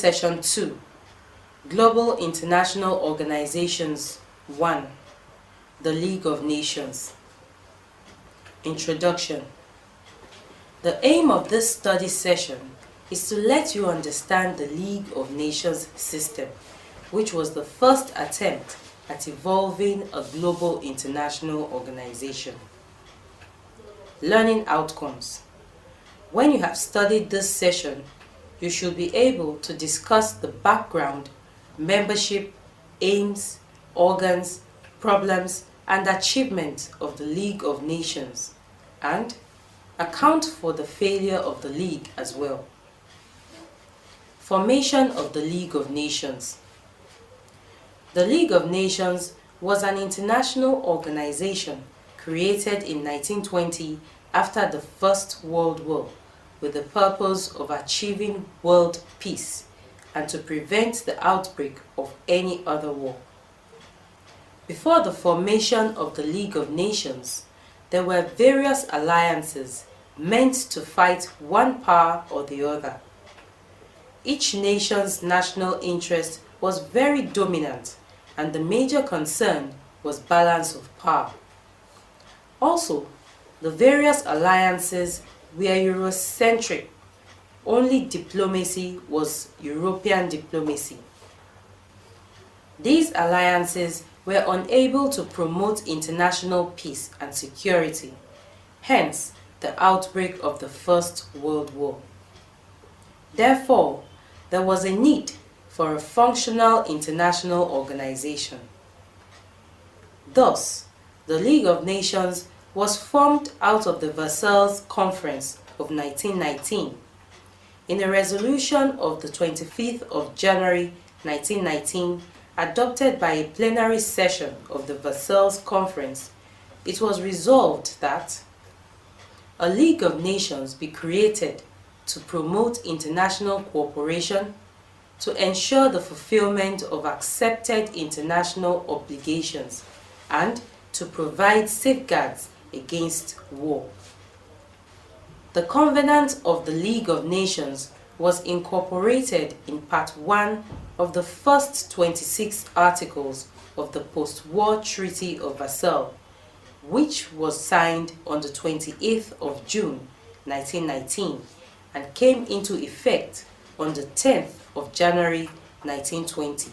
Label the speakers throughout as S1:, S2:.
S1: Session 2, Global International Organizations 1, the League of Nations. Introduction. The aim of this study session is to let you understand the League of Nations system, which was the first attempt at evolving a global international organization. Learning outcomes. When you have studied this session, you should be able to discuss the background, membership, aims, organs, problems, and achievements of the League of Nations, and account for the failure of the League as well. Formation of the League of Nations. The League of Nations was an international organization created in 1920 after the First World War with the purpose of achieving world peace and to prevent the outbreak of any other war. Before the formation of the League of Nations, there were various alliances meant to fight one power or the other. Each nation's national interest was very dominant, and the major concern was balance of power. Also, the various alliances were Eurocentric. Only diplomacy was European diplomacy. These alliances were unable to promote international peace and security, hence the outbreak of the First World War. Therefore, there was a need for a functional international organization. Thus, the League of Nations was formed out of the Versailles Conference of 1919. In a resolution of the 25th of January 1919, adopted by a plenary session of the Versailles Conference, it was resolved that a League of Nations be created to promote international cooperation, to ensure the fulfillment of accepted international obligations, and to provide safeguards against war. The Covenant of the League of Nations was incorporated in Part 1 of the first 26 articles of the post-war Treaty of Versailles, which was signed on the 28th of June 1919 and came into effect on the 10th of January 1920,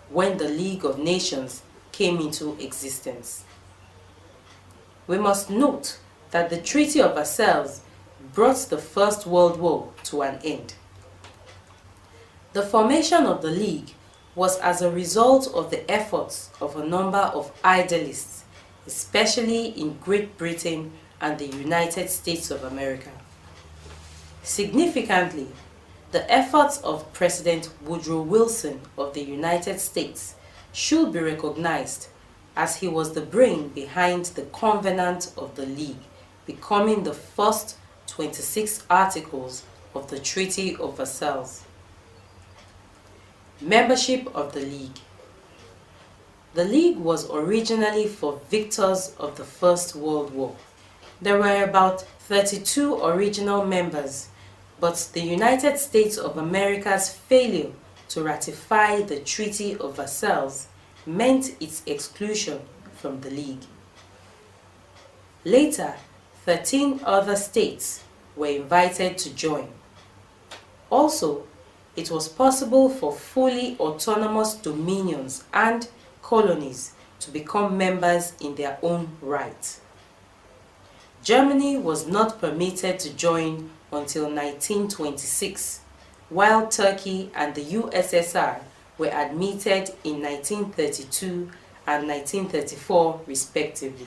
S1: when the League of Nations came into existence. We must note that the Treaty of Versailles brought the First World War to an end. The formation of the League was as a result of the efforts of a number of idealists, especially in Great Britain and the United States of America. Significantly, the efforts of President Woodrow Wilson of the United States should be recognized, as he was the brain behind the Covenant of the League, becoming the first 26 articles of the Treaty of Versailles. Membership of the League. The League was originally for victors of the First World War. There were about 32 original members, but the United States of America's failure to ratify the Treaty of Versailles meant its exclusion from the League. Later, 13 other states were invited to join. Also, it was possible for fully autonomous dominions and colonies to become members in their own right. Germany was not permitted to join until 1926, while Turkey and the USSR were admitted in 1932 and 1934 respectively.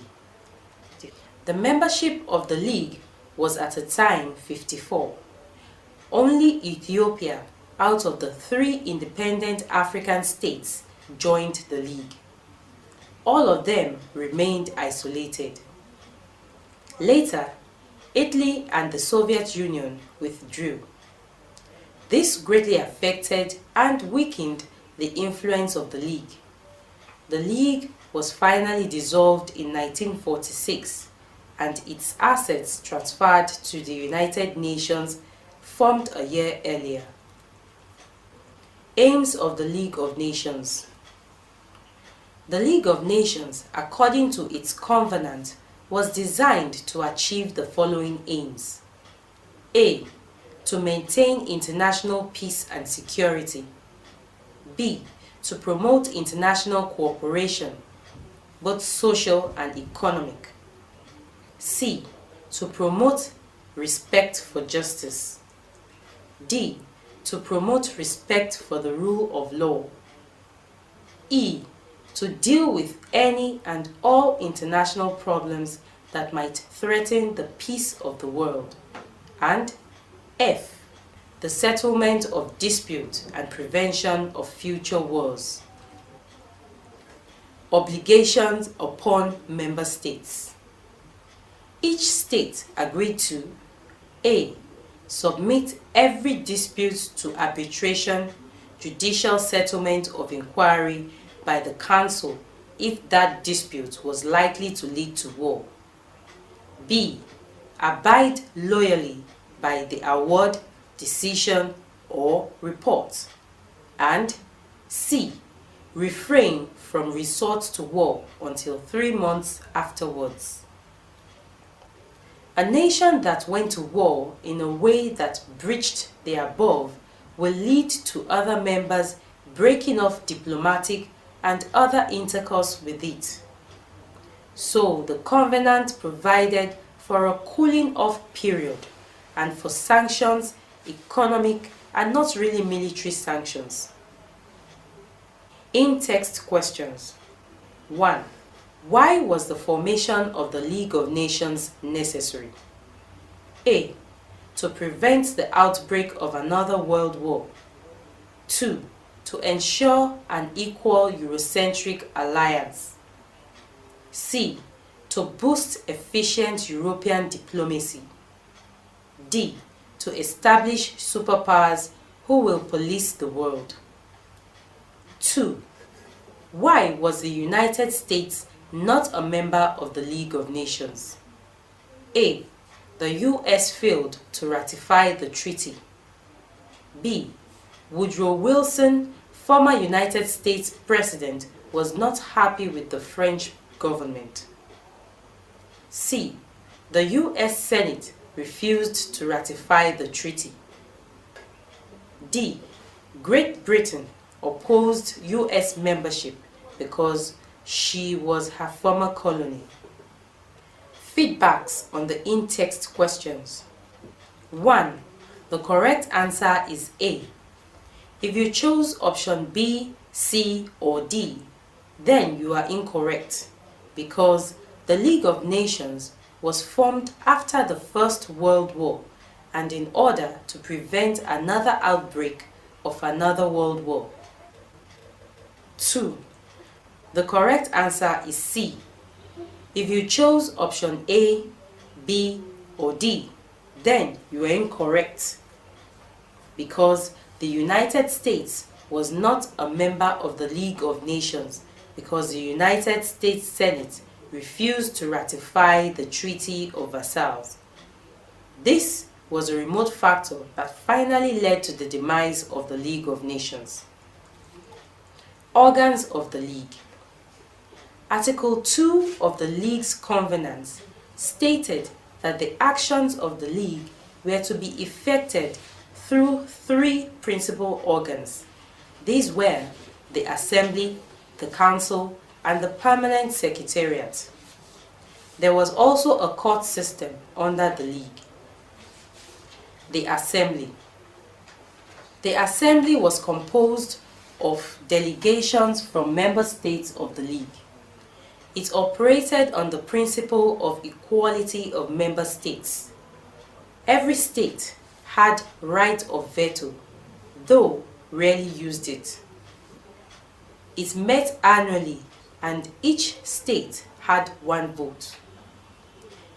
S1: The membership of the League was at a time 54. Only Ethiopia, out of the 3 independent African states, joined the League. All of them remained isolated. Later, Italy and the Soviet Union withdrew. This greatly affected and weakened the influence of the League. The League was finally dissolved in 1946, and its assets transferred to the United Nations, formed a year earlier. Aims of the League of Nations. The League of Nations, according to its covenant, was designed to achieve the following aims. A. To maintain international peace and security. B. To promote international cooperation, both social and economic. C. To promote respect for justice. D. To promote respect for the rule of law. E. To deal with any and all international problems that might threaten the peace of the world. And F. The settlement of dispute and prevention of future wars. Obligations upon member states. Each state agreed to A. Submit every dispute to arbitration, judicial settlement of inquiry by the Council if that dispute was likely to lead to war. B. Abide loyally by the award, decision, or report. And C. Refrain from resort to war until 3 months afterwards. A nation that went to war in a way that breached the above will lead to other members breaking off diplomatic and other intercourse with it. So the covenant provided for a cooling off period and for sanctions, economic and not really military sanctions. In-text questions. 1. Why was the formation of the League of Nations necessary? A. To prevent the outbreak of another world war. 2. To ensure an equal Eurocentric alliance. C. To boost efficient European diplomacy. D. To establish superpowers who will police the world. 2. Why was the United States not a member of the League of Nations? A. The US failed to ratify the treaty. B. Woodrow Wilson, former United States President, was not happy with the French government. C. The US Senate refused to ratify the treaty. D. Great Britain opposed US membership because she was her former colony. Feedbacks on the in-text questions. 1. The correct answer is A. If you chose option B, C, or D, then you are incorrect because the League of Nations was formed after the First World War and in order to prevent another outbreak of another world war. 2. The correct answer is C. If you chose option A, B, or D, then you are incorrect because the United States was not a member of the League of Nations because the United States Senate refused to ratify the Treaty of Versailles. This was a remote factor that finally led to the demise of the League of Nations. Organs of the League. Article 2 of the League's covenants stated that the actions of the League were to be effected through 3 principal organs. These were the Assembly, the Council, and the Permanent Secretariat. There was also a court system under the League. The Assembly. The Assembly was composed of delegations from member states of the League. It operated on the principle of equality of member states. Every state had right of veto, though rarely used it. It met annually and each state had 1 vote.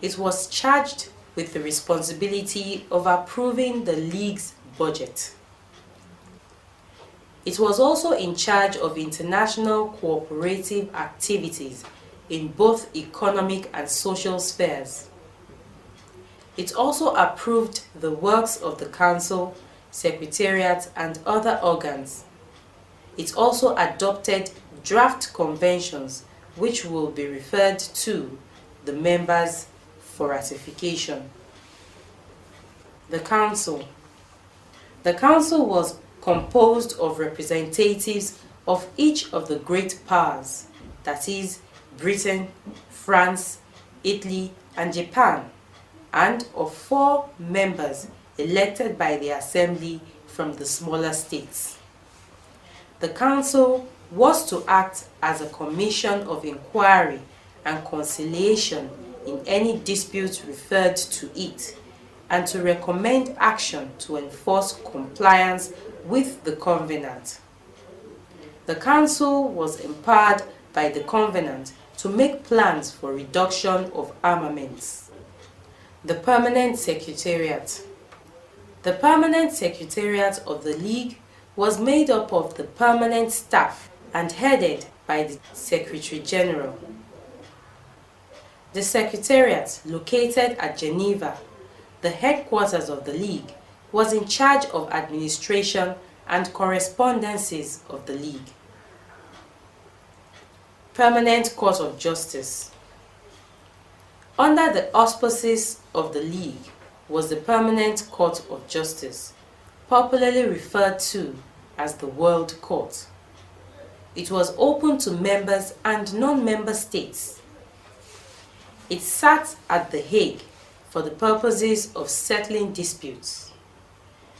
S1: It was charged with the responsibility of approving the League's budget. It was also in charge of international cooperative activities in both economic and social spheres. It also approved the works of the Council, Secretariat, and other organs, it also adopted draft conventions which will be referred to the members for ratification. The Council. The Council was composed of representatives of each of the great powers, that is, Britain, France, Italy, and Japan, and of 4 members elected by the Assembly from the smaller states. The Council was to act as a commission of inquiry and conciliation in any dispute referred to it, and to recommend action to enforce compliance with the Covenant. The Council was empowered by the Covenant to make plans for reduction of armaments. The Permanent Secretariat. The Permanent Secretariat of the League was made up of the permanent staff and headed by the Secretary General. The Secretariat, located at Geneva, the headquarters of the League, was in charge of administration and correspondences of the League. Permanent Court of Justice. Under the auspices of the League was the Permanent Court of Justice, popularly referred to as the World Court. It was open to members and non-member states. It sat at The Hague for the purposes of settling disputes.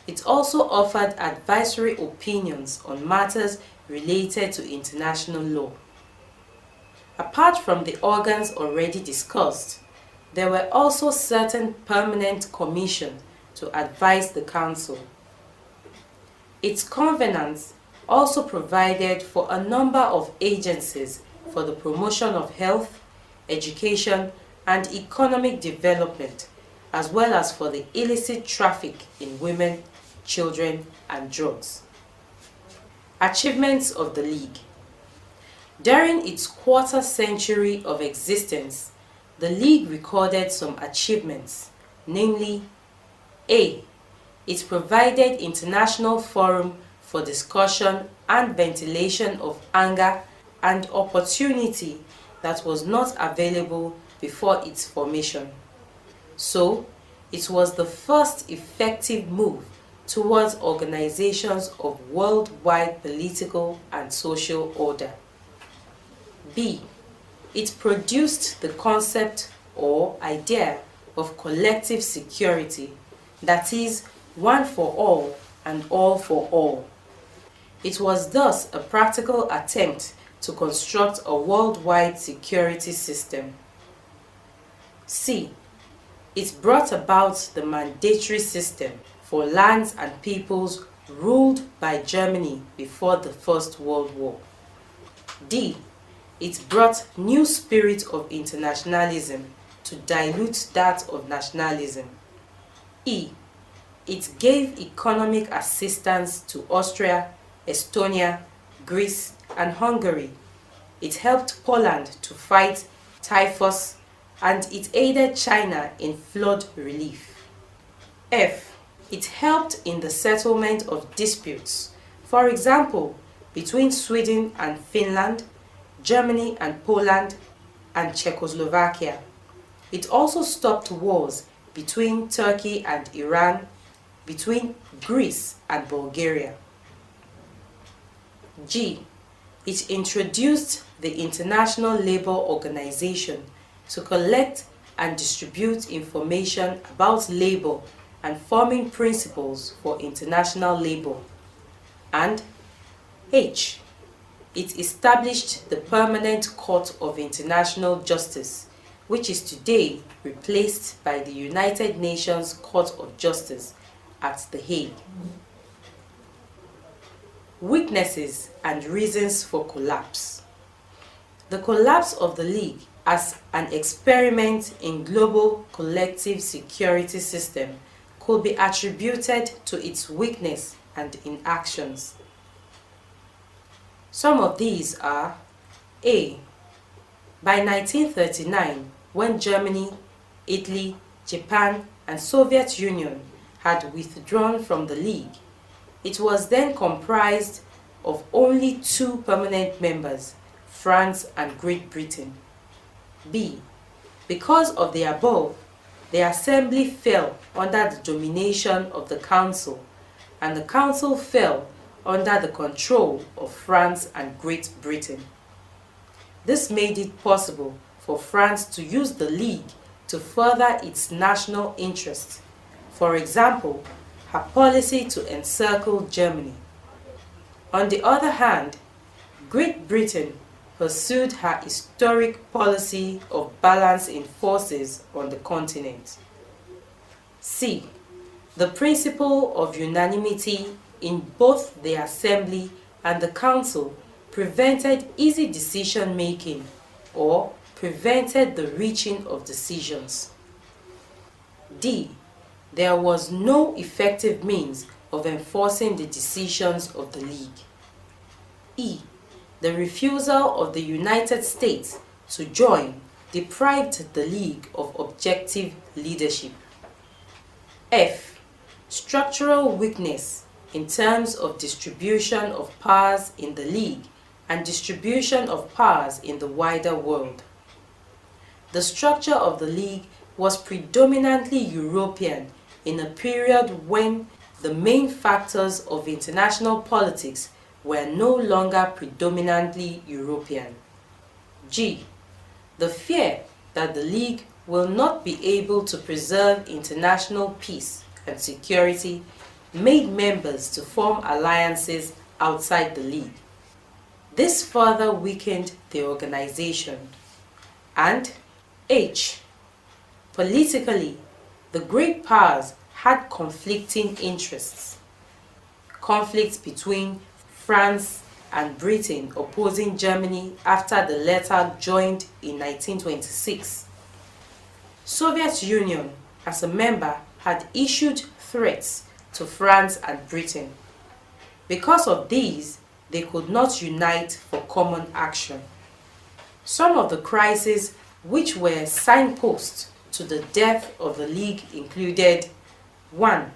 S1: It also offered advisory opinions on matters related to international law. Apart from the organs already discussed, there were also certain permanent commissions to advise the Council. Its covenants also provided for a number of agencies for the promotion of health, education, and economic development, as well as for the illicit traffic in women, children, and drugs. Achievements of the League. During its quarter century of existence, the League recorded some achievements, namely: A. It provided international forum for discussion and ventilation of anger and opportunity that was not available before its formation. So, it was the first effective move towards organizations of worldwide political and social order. B. It produced the concept or idea of collective security, that is, one for all and all for all. It was thus a practical attempt to construct a worldwide security system. C. It brought about the mandatory system for lands and peoples ruled by Germany before the First World War. D. It brought new spirit of internationalism to dilute that of nationalism. E. It gave economic assistance to Austria, Estonia, Greece, and Hungary. It helped Poland to fight typhus, and it aided China in flood relief. F. It helped in the settlement of disputes, for example, between Sweden and Finland, Germany and Poland, and Czechoslovakia. It also stopped wars between Turkey and Iran, between Greece and Bulgaria. G. It introduced the International Labour Organization to collect and distribute information about labor and forming principles for international labor. And H. It established the Permanent Court of International Justice, which is today replaced by the United Nations Court of Justice at The Hague. Weaknesses and reasons for collapse. The collapse of the League as an experiment in global collective security system could be attributed to its weakness and inactions. Some of these are: A. By 1939, when Germany, Italy, Japan, and Soviet Union had withdrawn from the League, it was then comprised of only two permanent members, France and Great Britain. B. Because of the above, the Assembly fell under the domination of the Council, and the Council fell under the control of France and Great Britain. This made it possible for France to use the League to further its national interests. For example, her policy to encircle Germany. On the other hand, Great Britain pursued her historic policy of balancing forces on the continent. C. The principle of unanimity in both the Assembly and the Council prevented easy decision-making or prevented the reaching of decisions. D. There was no effective means of enforcing the decisions of the League. E. The refusal of the United States to join deprived the League of objective leadership. F. Structural weakness in terms of distribution of powers in the League and distribution of powers in the wider world. The structure of the League was predominantly European in a period when the main factors of international politics were no longer predominantly European. G. The fear that the League will not be able to preserve international peace and security made members to form alliances outside the League. This further weakened the organization. And H. Politically, the great powers had conflicting interests. Conflicts between France and Britain opposing Germany after the latter joined in 1926. Soviet Union, as a member, had issued threats to France and Britain. Because of these, they could not unite for common action. Some of the crises which were signposts to the death of the League included 1.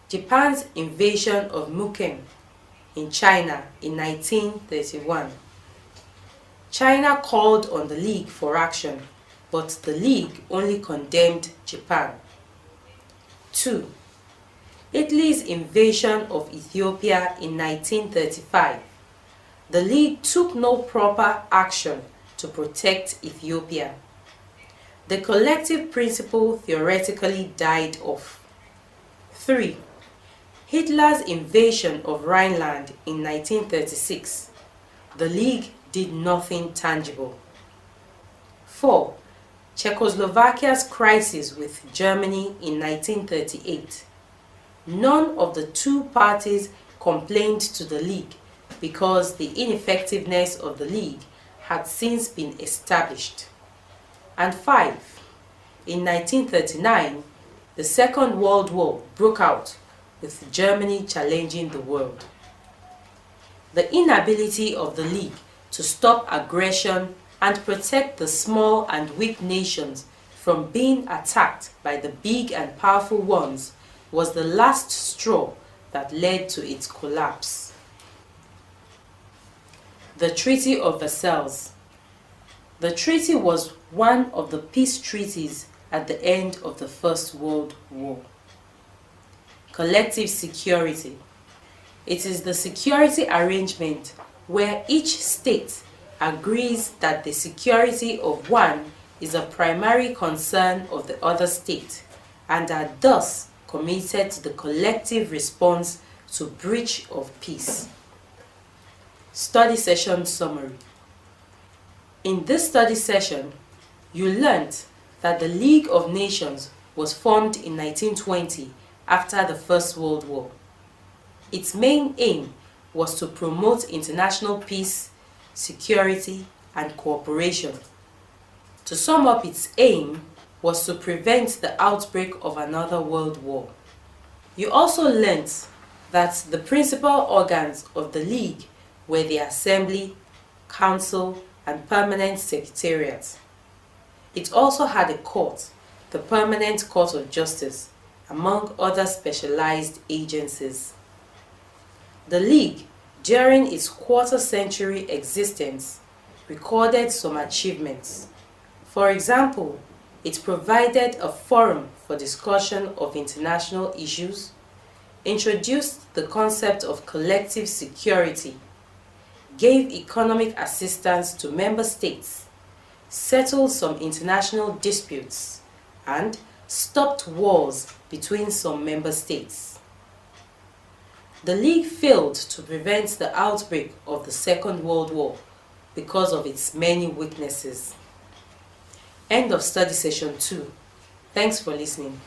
S1: Japan's invasion of Muken in China in 1931. China called on the League for action, but the League only condemned Japan. 2. Italy's invasion of Ethiopia in 1935. The League took no proper action to protect Ethiopia. The collective principle theoretically died off. 3. Hitler's invasion of Rhineland in 1936. The League did nothing tangible. 4. Czechoslovakia's crisis with Germany in 1938. None of the two parties complained to the League because the ineffectiveness of the League had since been established. And 5. In 1939, the Second World War broke out, with Germany challenging the world. The inability of the League to stop aggression and protect the small and weak nations from being attacked by the big and powerful ones was the last straw that led to its collapse. The Treaty of Versailles. The treaty was one of the peace treaties at the end of the First World War. Collective security. It is the security arrangement where each state agrees that the security of one is a primary concern of the other state and are thus committed to the collective response to breach of peace. Study session summary. In this study session, you learned that the League of Nations was formed in 1920 after the First World War. Its main aim was to promote international peace, security, and cooperation. To sum up, its aim was to prevent the outbreak of another world war. You also learnt that the principal organs of the League were the Assembly, Council, and Permanent Secretariat. It also had a court, the Permanent Court of Justice, among other specialized agencies. The League, during its quarter-century existence, recorded some achievements. For example, it provided a forum for discussion of international issues, introduced the concept of collective security, gave economic assistance to member states, settled some international disputes, and stopped wars between some member states. The League failed to prevent the outbreak of the Second World War because of its many weaknesses. End of study session 2. Thanks for listening.